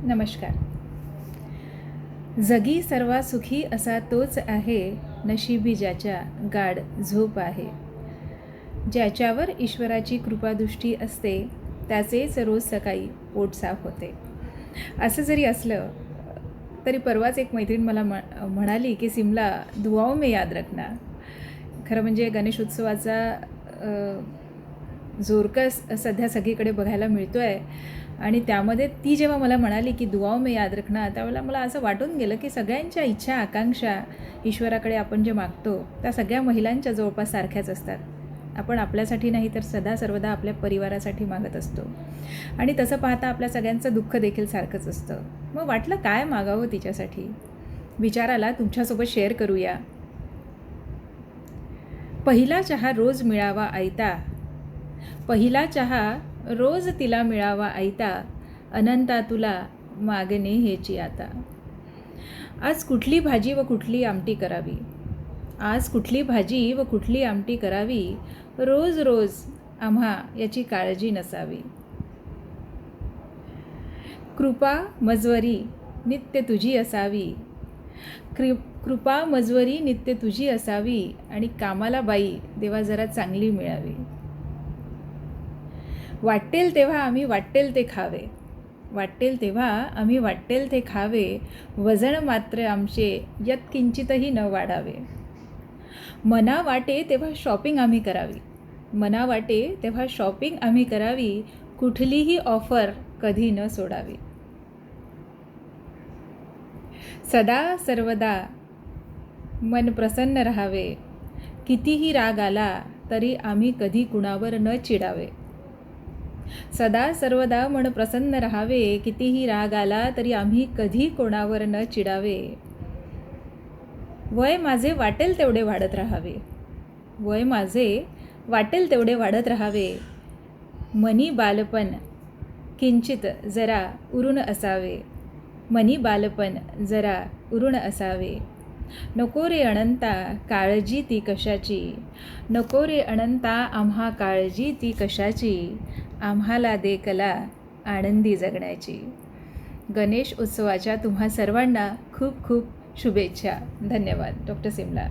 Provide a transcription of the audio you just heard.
नमस्कार. जगी सर्वा सुखी असा तोच आहे, नशिबी ज्याच्या गाढ झोप आहे. ज्याच्यावर ईश्वराची कृपादृष्टी असते, त्याचेच रोज सकाळी पोट साफ होते. असं जरी असलं तरी परवाच एक मैत्रीण मला म्हणाली की सिमला दुआओं में याद रखना. खरं म्हणजे गणेशोत्सवाचा जोरकस सध्या सगळीकडे बघायला मिळतो आहे आणि त्यामध्ये ती जेव्हा मला म्हणाली की दुआओं में याद रखना, त्यावेळेला मला असं वाटून गेलं की सगळ्यांच्या इच्छा आकांक्षा ईश्वराकडे आपण जे मागतो त्या सगळ्या महिलांच्या जवळपास सारख्याच असतात. आपण आपल्यासाठी नाही तर सदा सर्वदा आपल्या परिवारासाठी मागत असतो आणि तसं पाहता आपल्या सगळ्यांचं दुःख देखील सारखंच असतं. मग वाटलं काय मागावं तिच्यासाठी, विचाराला तुमच्यासोबत शेअर करूया. पहिला चहा रोज मिळावा आयता, पहिला चहा रोज तिला मिळावा आयता, अनंता तुला मागणे हेची आता. आज कुठली भाजी व कुठली आमटी करावी, आज कुठली भाजी व कुठली आमटी करावी, रोज रोज आम्हा याची काळजी नसावी. कृपा मजवरी नित्य तुझी असावी, कृपा मजवरी नित्य तुझी असावी आणि कामाला बाई देवा जरा चांगली मिळावी. वाटेल तेव्हा आम्ही वाटेल ते खावे, वाटेल तेव्हा आम्ही वाटेल ते खावे, वजन मात्र आमचे यत्किंचितही न वाढावे. मना वाटे तेव्हा शॉपिंग आम्ही करावी, मना वाटे तेव्हा शॉपिंग आम्ही करावी, कुठलीही ऑफर कधी न सोडावी. सदा सर्वदा मन प्रसन्न राहावे, कितीही राग आला तरी आम्ही कधी कुणावर न चिडावे. सदा सर्वदा मन प्रसन्न राहावे, कितीही राग आला तरी आम्ही कधी कोणावर न चिडावे. वय माझे वाटेल तेवढे वाढत राहावे, वय माझे वाटेल तेवढे वाढत राहावे, मनी बालपण किंचित जरा उरून असावे, मनी बालपण जरा उरून असावे. नको रे अनंता काळजी ती कशाची, नको रे अनंता आम्हा काळजी ती कशाची, आम्हाला दे कला आनंदी जगण्याची. गणेश उत्सवाच्या तुम्हा सर्वांना खूप खूप शुभेच्छा. धन्यवाद. डॉक्टर सिमला.